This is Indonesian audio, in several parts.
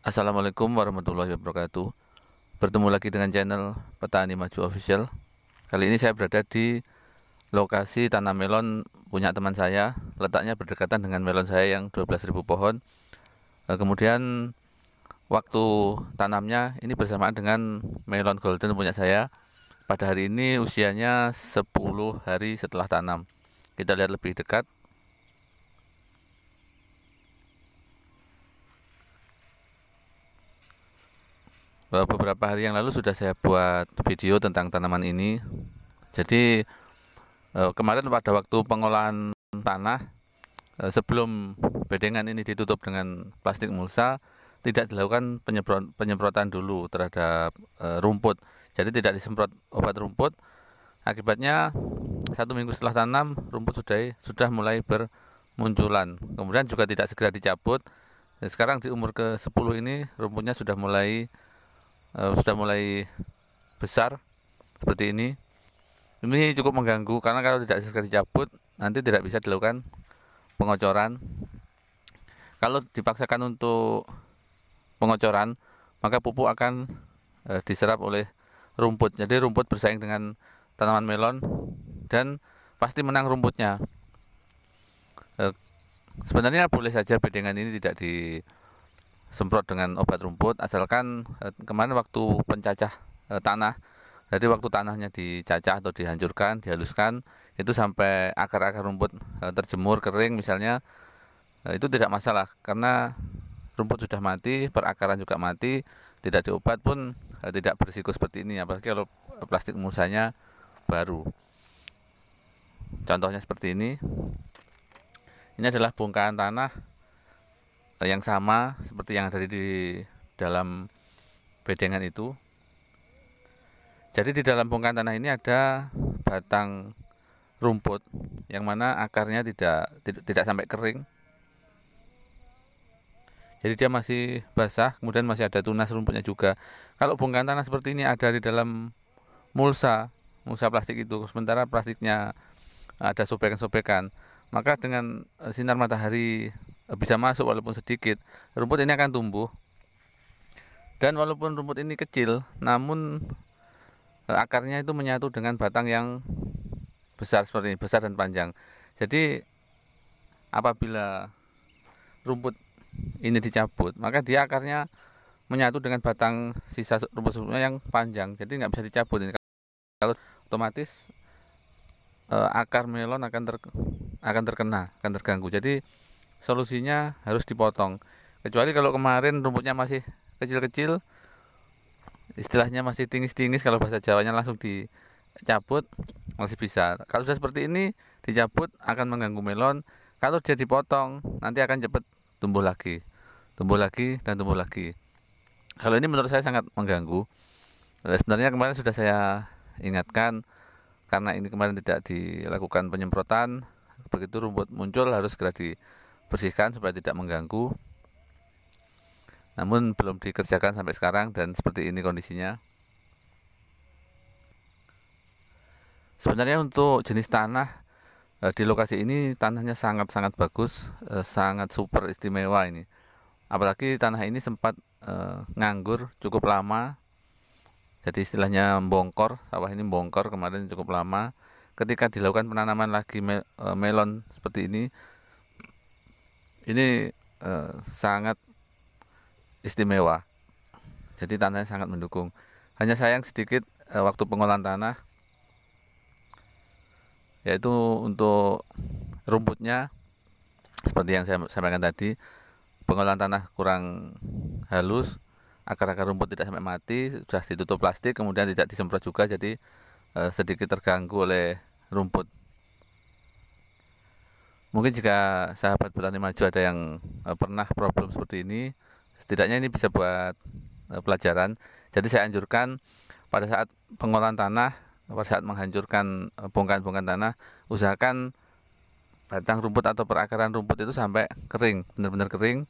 Assalamualaikum warahmatullahi wabarakatuh. Bertemu lagi dengan channel Petani Maju Official. Kali ini saya berada di lokasi tanam melon punya teman saya. Letaknya berdekatan dengan melon saya yang 12.000 pohon. Kemudian waktu tanamnya ini bersamaan dengan melon golden punya saya. Pada hari ini usianya 10 hari setelah tanam. Kita lihat lebih dekat. Beberapa hari yang lalu sudah saya buat video tentang tanaman ini. Jadi kemarin pada waktu pengolahan tanah, sebelum bedengan ini ditutup dengan plastik mulsa, tidak dilakukan penyemprotan dulu terhadap rumput. Jadi tidak disemprot obat rumput. Akibatnya 1 minggu setelah tanam, rumput sudah mulai bermunculan. Kemudian juga tidak segera dicabut. Sekarang di umur ke-10 ini rumputnya sudah mulai besar seperti ini. Ini cukup mengganggu karena kalau tidak segera dicabut nanti tidak bisa dilakukan pengocoran. Kalau dipaksakan untuk pengocoran, maka pupuk akan diserap oleh rumput. Jadi rumput bersaing dengan tanaman melon dan pasti menang rumputnya. Sebenarnya boleh saja bedengan ini tidak disemprot dengan obat rumput, asalkan kemarin waktu pencacah tanah, jadi waktu tanahnya dicacah atau dihancurkan, dihaluskan, itu sampai akar-akar rumput terjemur kering misalnya, itu tidak masalah karena rumput sudah mati, perakaran juga mati, tidak diobat pun tidak berisiko seperti ini, apalagi kalau plastik mulsanya baru. Contohnya seperti ini. Ini adalah bongkahan tanah yang sama seperti yang ada di dalam bedengan itu. Jadi di dalam bongkahan tanah ini ada batang rumput yang mana akarnya tidak sampai kering. Jadi dia masih basah, kemudian masih ada tunas rumputnya juga. Kalau bongkahan tanah seperti ini ada di dalam mulsa plastik itu, sementara plastiknya ada sobekan-sobekan, maka dengan sinar matahari bisa masuk walaupun sedikit, rumput ini akan tumbuh. Dan walaupun rumput ini kecil, namun akarnya itu menyatu dengan batang yang besar seperti ini, besar dan panjang. Jadi apabila rumput ini dicabut, maka dia akarnya menyatu dengan batang sisa rumput-rumputnya yang panjang. Jadi nggak bisa dicabut ini. Kalau otomatis akar melon akan terganggu. Jadi solusinya harus dipotong. Kecuali kalau kemarin rumputnya masih kecil-kecil, istilahnya masih tingis-tingis, kalau bahasa Jawanya langsung dicabut masih bisa. Kalau sudah seperti ini dicabut akan mengganggu melon. Kalau dia dipotong nanti akan cepat tumbuh lagi dan tumbuh lagi. Kalau ini menurut saya sangat mengganggu. Sebenarnya kemarin sudah saya ingatkan, karena ini kemarin tidak dilakukan penyemprotan, begitu rumput muncul harus segera dibersihkan supaya tidak mengganggu. Namun belum dikerjakan sampai sekarang dan seperti ini kondisinya. Sebenarnya untuk jenis tanah di lokasi ini, tanahnya sangat-sangat bagus, sangat super istimewa ini. Apalagi tanah ini sempat nganggur cukup lama. Jadi istilahnya bongkor, sawah ini bongkor kemarin cukup lama. Ketika dilakukan penanaman lagi melon seperti ini sangat istimewa. Jadi tanahnya sangat mendukung. Hanya sayang sedikit waktu pengolahan tanah, yaitu untuk rumputnya seperti yang saya sampaikan tadi, pengolahan tanah kurang halus, akar-akar rumput tidak sampai mati, sudah ditutup plastik, kemudian tidak disemprot juga, jadi sedikit terganggu oleh rumput. Mungkin jika sahabat petani maju ada yang pernah problem seperti ini, setidaknya ini bisa buat pelajaran. Jadi saya anjurkan pada saat pengolahan tanah, pada saat menghancurkan bongkahan-bongkahan tanah, usahakan batang rumput atau perakaran rumput itu sampai kering, benar-benar kering.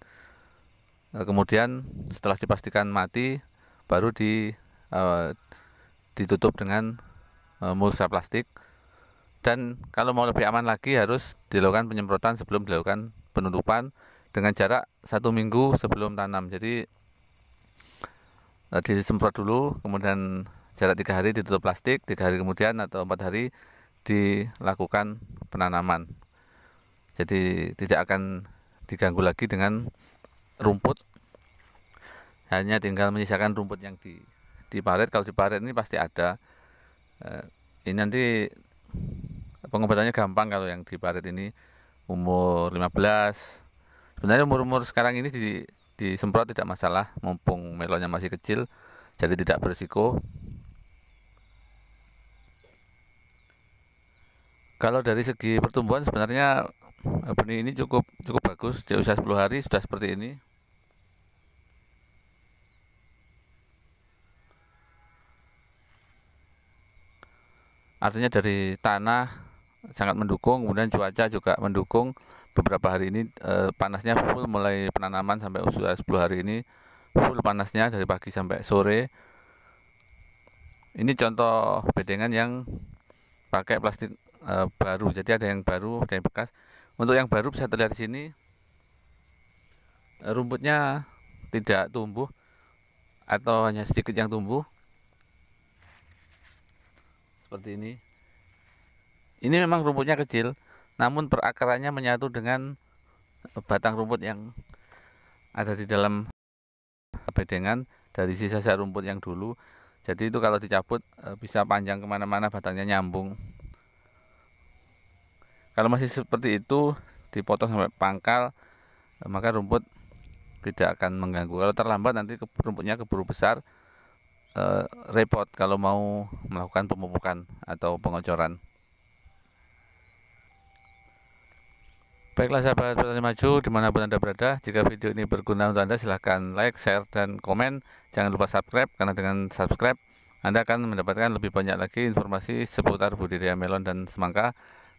Kemudian setelah dipastikan mati, baru ditutup dengan mulsa plastik. Dan kalau mau lebih aman lagi, harus dilakukan penyemprotan sebelum dilakukan penutupan dengan jarak 1 minggu sebelum tanam. Jadi disemprot dulu, kemudian jarak 3 hari ditutup plastik, 3 hari kemudian atau 4 hari dilakukan penanaman. Jadi tidak akan diganggu lagi dengan rumput, hanya tinggal menyisakan rumput yang diparit. Kalau diparit ini pasti ada. Ini nanti pengobatannya gampang kalau yang diparit ini umur 15. Sebenarnya umur-umur sekarang ini disemprot tidak masalah, mumpung melonnya masih kecil, jadi tidak berisiko. Kalau dari segi pertumbuhan sebenarnya benih ini cukup bagus. Di usia 10 hari sudah seperti ini. Artinya dari tanah sangat mendukung, kemudian cuaca juga mendukung. Beberapa hari ini panasnya full, mulai penanaman sampai usia 10 hari ini full panasnya dari pagi sampai sore. Ini contoh bedengan yang pakai plastik baru. Jadi ada yang baru, ada yang bekas. Untuk yang baru bisa terlihat di sini, rumputnya tidak tumbuh atau hanya sedikit yang tumbuh seperti ini. Ini memang rumputnya kecil, namun perakarannya menyatu dengan batang rumput yang ada di dalam bedengan dari sisa-sisa rumput yang dulu. Jadi itu kalau dicabut bisa panjang kemana-mana, batangnya nyambung. Kalau masih seperti itu, dipotong sampai pangkal, maka rumput tidak akan mengganggu. Kalau terlambat nanti rumputnya keburu besar, repot kalau mau melakukan pemupukan atau pengocoran. Baiklah sahabat petani maju dimanapun Anda berada, jika video ini berguna untuk Anda, silahkan like, share, dan komen. Jangan lupa subscribe, karena dengan subscribe Anda akan mendapatkan lebih banyak lagi informasi seputar budidaya melon dan semangka.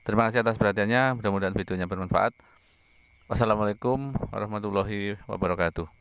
Terima kasih atas perhatiannya, mudah-mudahan videonya bermanfaat. Wassalamualaikum warahmatullahi wabarakatuh.